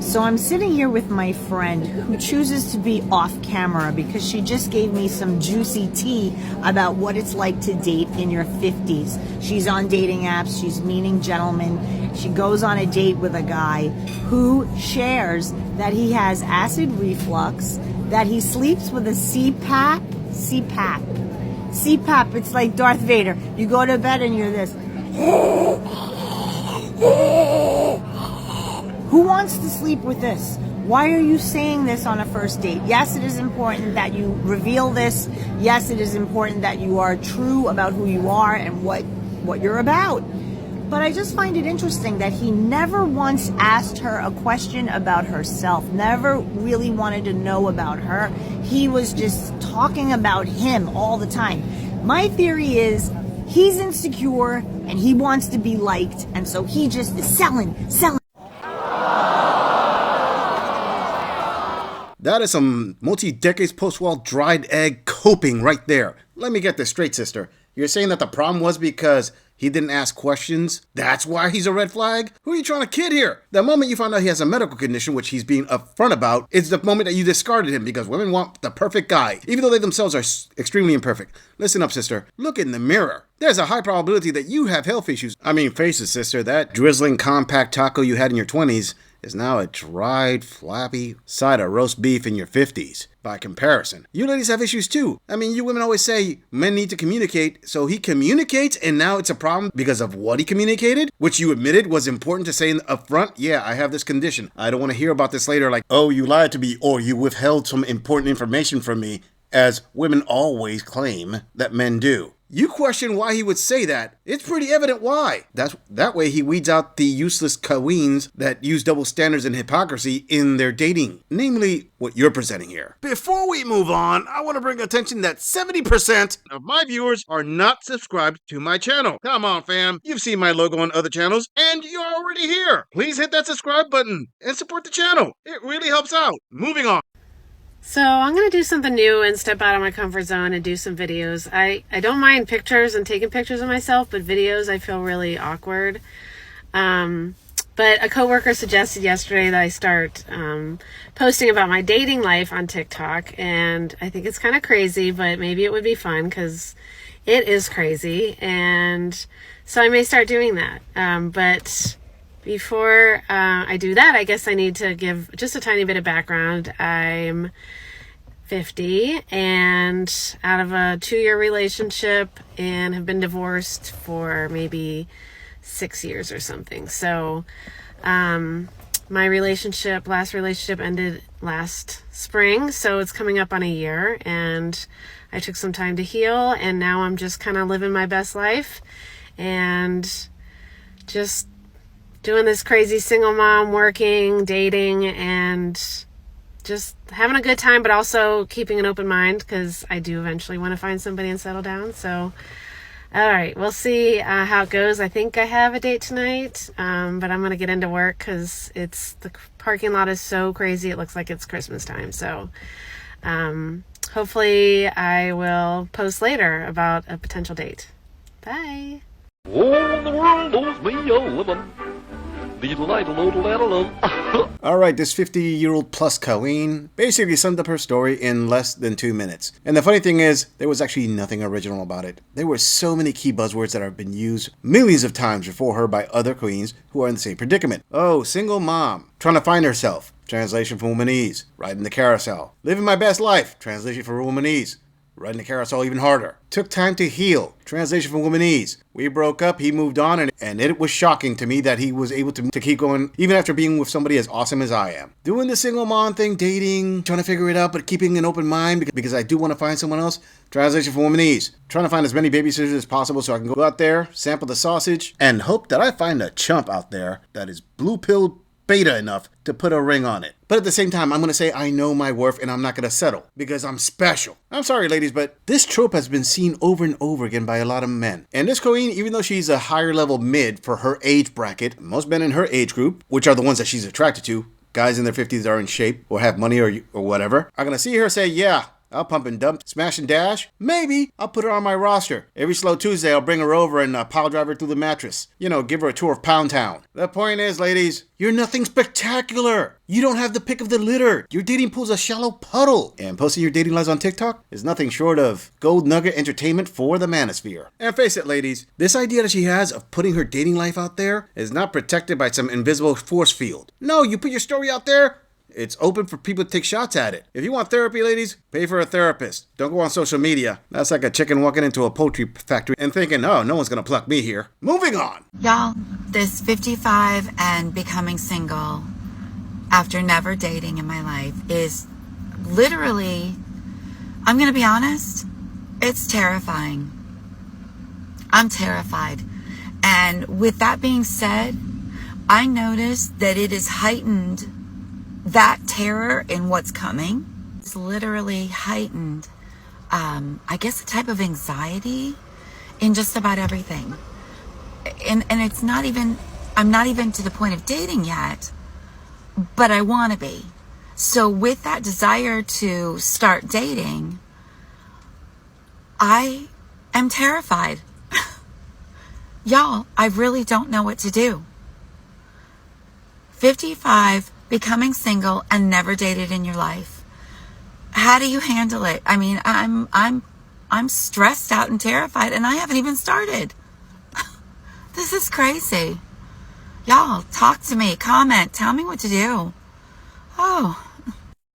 So I'm sitting here with my friend who chooses to be off camera because she just gave me some juicy tea about what it's like to date in your 50s. She's on dating apps, she's meeting gentlemen. She goes on a date with a guy who shares that he has acid reflux, that he sleeps with a CPAP, it's like Darth Vader. You go to bed and you're this. Who wants to sleep with this? Why are you saying this on a first date? Yes, it is important that you reveal this. Yes, it is important that you are true about who you are and what you're about. But I just find it interesting that he never once asked her a question about herself, never really wanted to know about her. He was just talking about him all the time. My theory is he's insecure and he wants to be liked, and so he just is selling. That is some multi-decades post-war dried egg coping right there. Let me get this straight, sister. You're saying that the problem was because he didn't ask questions? That's why he's a red flag? Who are you trying to kid here? The moment you find out he has a medical condition, which he's being upfront about, is the moment that you discarded him because women want the perfect guy, even though they themselves are extremely imperfect. Listen up, sister. Look in the mirror. There's a high probability that you have health issues. I mean, face it, sister, that drizzling compact taco you had in your 20s is now a dried, flappy side of roast beef in your 50s. By comparison, you ladies have issues too. I mean, you women always say men need to communicate, so he communicates and now it's a problem because of what he communicated, which you admitted was important to say up front. Yeah, I have this condition. I don't want to hear about this later like, oh, you lied to me or you withheld some important information from me, as women always claim that men do. You question why he would say that. It's pretty evident why. That way he weeds out the useless queens that use double standards and hypocrisy in their dating. Namely, what you're presenting here. Before we move on, I want to bring attention that 70% of my viewers are not subscribed to my channel. Come on, fam. You've seen my logo on other channels, and you're already here. Please hit that subscribe button and support the channel. It really helps out. Moving on. So I'm going to do something new and step out of my comfort zone and do some videos. I don't mind pictures and taking pictures of myself, but videos I feel really awkward. But a coworker suggested yesterday that I start posting about my dating life on TikTok, and I think it's kind of crazy, but maybe it would be fun because it is crazy, and so I may start doing that. But before I do that, I guess I need to give just a tiny bit of background. I'm 50 and out of a 2-year relationship and have been divorced for maybe 6 years or something. So my last relationship ended last spring, so it's coming up on a year, and I took some time to heal, and now I'm just kind of living my best life and just doing this crazy single mom, working, dating, and just having a good time, but also keeping an open mind because I do eventually want to find somebody and settle down. So, all right, we'll see how it goes. I think I have a date tonight, but I'm going to get into work because the parking lot is so crazy. It looks like it's Christmas time. So hopefully I will post later about a potential date. Bye. Oh, the world owes me a living. Alright, this 50-year-old plus Colleen basically summed up her story in less than 2 minutes. And the funny thing is, there was actually nothing original about it. There were so many key buzzwords that have been used millions of times before her by other queens who are in the same predicament. Oh, single mom, trying to find herself. Translation from womanese, riding the carousel. Living my best life. Translation from womanese. Riding the carousel even harder. Took time to heal. Translation from womanese. We broke up, he moved on, and it was shocking to me that he was able to keep going even after being with somebody as awesome as I am. Doing the single mom thing, dating, trying to figure it out, but keeping an open mind because I do want to find someone else. Translation from womanese. Trying to find as many babysitters as possible so I can go out there, sample the sausage, and hope that I find a chump out there that is blue-pilled beta enough to put a ring on it. But at the same time, I'm going to say I know my worth and I'm not going to settle because I'm special. I'm sorry, ladies, but this trope has been seen over and over again by a lot of men. And this queen, even though she's a higher level mid for her age bracket, most men in her age group, which are the ones that she's attracted to, guys in their 50s are in shape or have money or whatever, are going to see her say, yeah, I'll pump and dump, smash and dash. Maybe I'll put her on my roster. Every slow Tuesday, I'll bring her over and pile drive her through the mattress. You know, give her a tour of Pound Town. The point is, ladies, you're nothing spectacular. You don't have the pick of the litter. Your dating pool's a shallow puddle. And posting your dating lives on TikTok is nothing short of gold nugget entertainment for the manosphere. And face it, ladies, this idea that she has of putting her dating life out there is not protected by some invisible force field. No, you put your story out there, it's open for people to take shots at it. If you want therapy, ladies, pay for a therapist. Don't go on social media. That's like a chicken walking into a poultry factory and thinking, oh, no one's gonna pluck me here. Moving on. Y'all, this 55 and becoming single after never dating in my life is literally, I'm gonna be honest, it's terrifying. I'm terrified. And with that being said, I noticed that it is heightened. That terror in what's coming is literally heightened. I guess a type of anxiety in just about everything. And it's not even, I'm not even to the point of dating yet, but I want to be. So with that desire to start dating, I am terrified. Y'all, I really don't know what to do. 55, becoming single and never dated in your life. How do you handle it? I mean, I'm stressed out and terrified, and I haven't even started. This is crazy. Y'all, talk to me, comment, tell me what to do. Oh.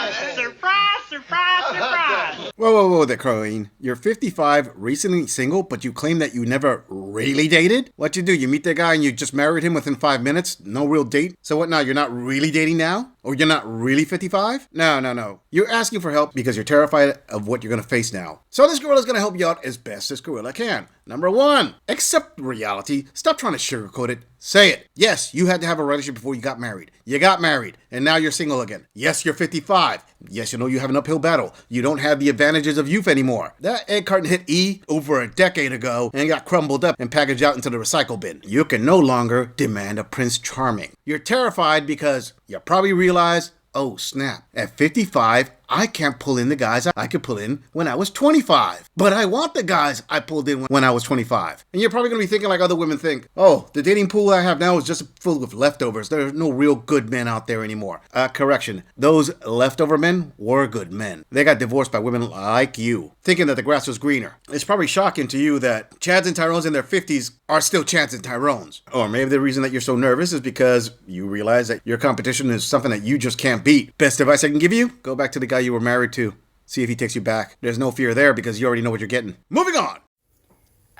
Surprise, surprise, surprise! Whoa there, Colleen. You're 55, recently single, but you claim that you never really dated? What you do, you meet that guy and you just married him within 5 minutes? No real date? So what now, you're not really dating now? Or you're not really 55? No. You're asking for help because you're terrified of what you're going to face now. So this gorilla's going to help you out as best this gorilla can. Number 1, accept reality. Stop trying to sugarcoat it. Say it. Yes, you had to have a relationship before you got married. You got married, and now you're single again. Yes, you're 55. Yes, you know you have an uphill battle. You don't have the advantages of youth anymore. That egg carton hit E over a decade ago and got crumbled up and packaged out into the recycle bin. You can no longer demand a Prince Charming. You're terrified because you probably realize, oh snap, at 55, I can't pull in the guys I could pull in when I was 25. But I want the guys I pulled in when I was 25. And you're probably going to be thinking like other women think, oh, the dating pool I have now is just full of leftovers. There's no real good men out there anymore. Correction, those leftover men were good men. They got divorced by women like you, thinking that the grass was greener. It's probably shocking to you that Chads and Tyrones in their 50s are still Chads and Tyrones. Or maybe the reason that you're so nervous is because you realize that your competition is something that you just can't beat. Best advice I can give you, go back to the guy you were married to. See if he takes you back. There's no fear there because you already know what you're getting. Moving on.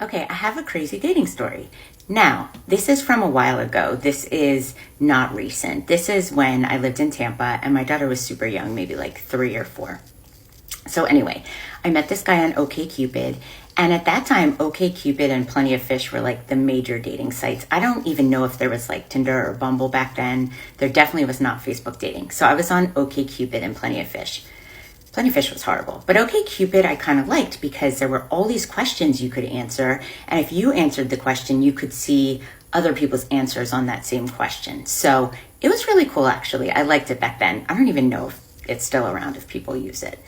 Okay, I have a crazy dating story. Now, this is from a while ago. This is not recent. This is when I lived in Tampa and my daughter was super young, maybe like 3 or 4. So anyway, I met this guy on OkCupid, and at that time, OkCupid and Plenty of Fish were like the major dating sites. I don't even know if there was like Tinder or Bumble back then. There definitely was not Facebook dating. So I was on OkCupid and Plenty of Fish. Plenty of Fish was horrible, but OkCupid I kind of liked because there were all these questions you could answer, and if you answered the question, you could see other people's answers on that same question. So it was really cool, actually. I liked it back then. I don't even know if it's still around, if people use it.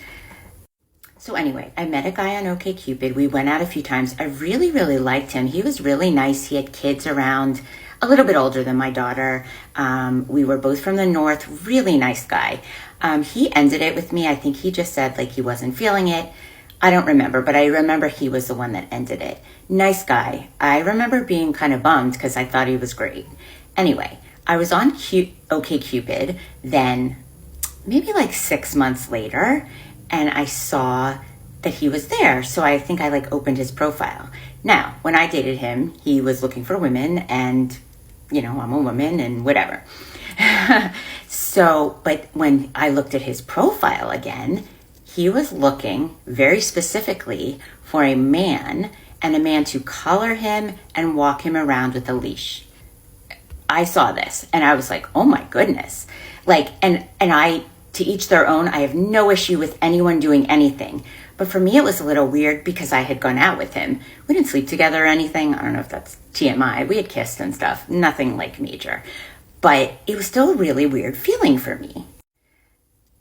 So anyway, I met a guy on OkCupid. We went out a few times. I really, really liked him. He was really nice. He had kids around, a little bit older than my daughter. We were both from the north. Really nice guy. He ended it with me. I think he just said like he wasn't feeling it. I don't remember, but I remember he was the one that ended it. Nice guy. I remember being kind of bummed because I thought he was great. Anyway, I was on OkCupid then maybe like 6 months later, and I saw that he was there. So I think I like opened his profile. Now, when I dated him, he was looking for women, and you know, I'm a woman and whatever. So, but when I looked at his profile again, he was looking very specifically for a man, and a man to collar him and walk him around with a leash. I saw this and I was like, oh my goodness. Like, and I, to each their own, I have no issue with anyone doing anything. But for me, it was a little weird because I had gone out with him. We didn't sleep together or anything. I don't know if that's TMI. We had kissed and stuff. Nothing like major. But it was still a really weird feeling for me.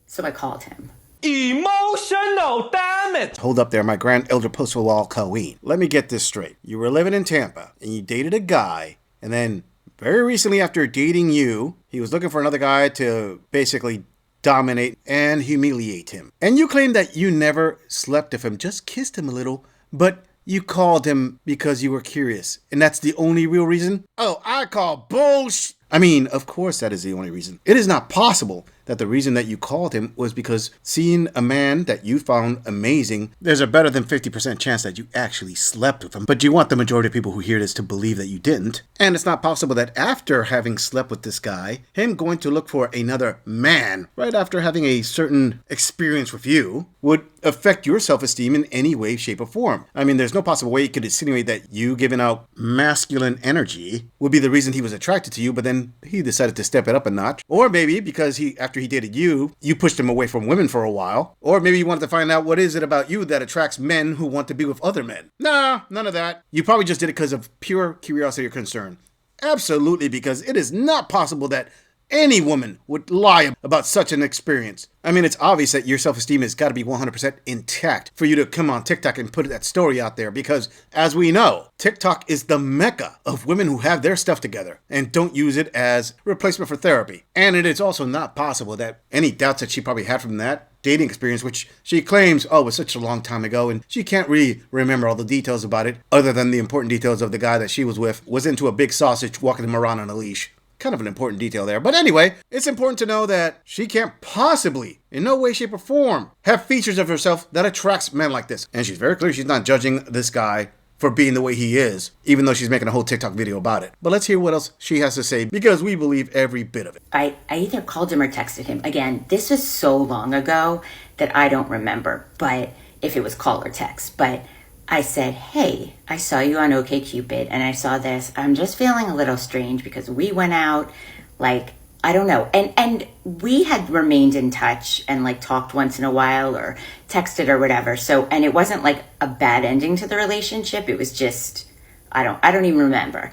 So I called him. Emotional damage. Hold up there, my grand elder post-wall queen. Let me get this straight. You were living in Tampa, and you dated a guy, and then very recently after dating you, he was looking for another guy to basically dominate and humiliate him. And you claim that you never slept with him, just kissed him a little, but you called him because you were curious. And that's the only real reason? Oh, I call bullshit. I mean, of course that is the only reason. It is not possible that the reason that you called him was because seeing a man that you found amazing, there's a better than 50% chance that you actually slept with him. But you want the majority of people who hear this to believe that you didn't. And it's not possible that after having slept with this guy, him going to look for another man right after having a certain experience with you would affect your self-esteem in any way, shape, or form. I mean, there's no possible way you could insinuate that you giving out masculine energy would be the reason he was attracted to you, but then he decided to step it up a notch. Or maybe because after he dated you, you pushed him away from women for a while. Or maybe you wanted to find out what is it about you that attracts men who want to be with other men. Nah, none of that. You probably just did it because of pure curiosity or concern. Absolutely, because it is not possible that any woman would lie about such an experience. I mean, it's obvious that your self-esteem has got to be 100% intact for you to come on TikTok and put that story out there because, as we know, TikTok is the mecca of women who have their stuff together and don't use it as replacement for therapy. And it is also not possible that any doubts that she probably had from that dating experience, which she claims, was such a long time ago, and she can't really remember all the details about it, other than the important details of the guy that she was with was into a big sausage walking him around on a leash. Kind of an important detail there. But anyway, it's important to know that she can't possibly, in no way, shape, or form, have features of herself that attracts men like this. And she's very clear she's not judging this guy for being the way he is, even though she's making a whole TikTok video about it. But let's hear what else she has to say, because we believe every bit of it. I either called him or texted him. Again, this was so long ago that I don't remember, but if it was call or text. But I said, hey, I saw you on OkCupid and I saw this. I'm just feeling a little strange because we went out, like, I don't know. And we had remained in touch and like talked once in a while or texted or whatever. So, and it wasn't like a bad ending to the relationship. It was just, I don't even remember.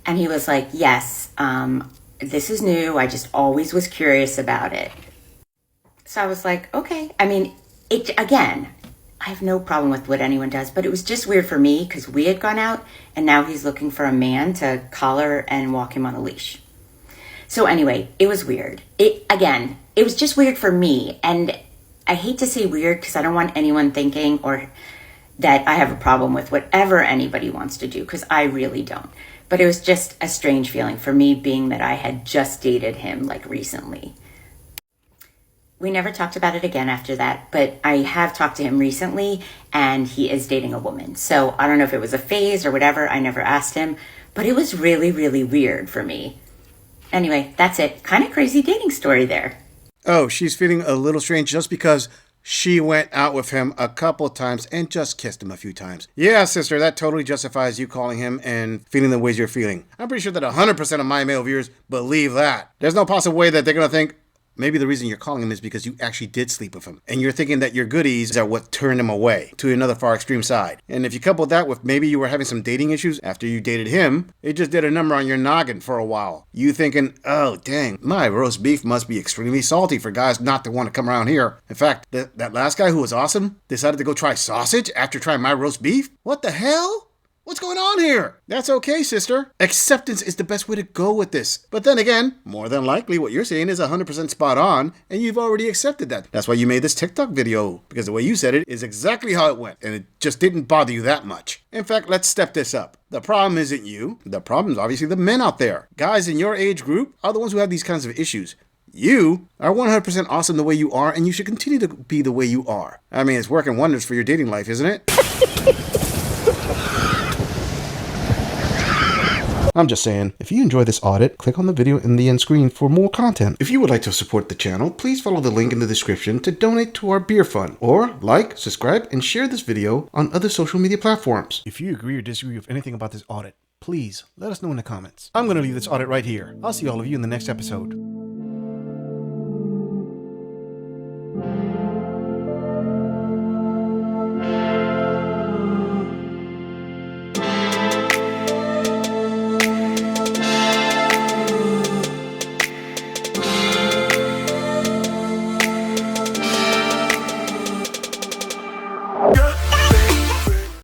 And he was like, yes, this is new. I just always was curious about it. So I was like, okay. I mean, again, I have no problem with what anyone does, but it was just weird for me because we had gone out and now he's looking for a man to collar and walk him on a leash. So anyway, it was weird. It was just weird for me. And I hate to say weird because I don't want anyone thinking or that I have a problem with whatever anybody wants to do, because I really don't. But it was just a strange feeling for me, being that I had just dated him like recently. We never talked about it again after that, but I have talked to him recently and he is dating a woman. So I don't know if it was a phase or whatever. I never asked him, but it was really, really weird for me. Anyway, that's it. Kind of crazy dating story there. Oh, she's feeling a little strange just because she went out with him a couple times and just kissed him a few times. Yeah, sister, that totally justifies you calling him and feeling the ways you're feeling. I'm pretty sure that 100% of my male viewers believe that. There's no possible way that they're going to think, maybe the reason you're calling him is because you actually did sleep with him. And you're thinking that your goodies are what turned him away to another far extreme side. And if you couple that with maybe you were having some dating issues after you dated him, it just did a number on your noggin for a while. You thinking, oh, dang, my roast beef must be extremely salty for guys not to want to come around here. In fact, that last guy who was awesome decided to go try sausage after trying my roast beef? What the hell? What's going on here? That's okay, sister. Acceptance is the best way to go with this. But then again, more than likely what you're saying is 100% spot on, and you've already accepted that. That's why you made this TikTok video, because the way you said it is exactly how it went, and it just didn't bother you that much. In fact, let's step this up. The problem isn't you. The problem is obviously the men out there. Guys in your age group are the ones who have these kinds of issues. You are 100% awesome the way you are, and you should continue to be the way you are. I mean, it's working wonders for your dating life, isn't it? I'm just saying, if you enjoy this audit, click on the video in the end screen for more content. If you would like to support the channel, please follow the link in the description to donate to our beer fund, or like, subscribe, and share this video on other social media platforms. If you agree or disagree with anything about this audit, please let us know in the comments. I'm going to leave this audit right here. I'll see all of you in the next episode.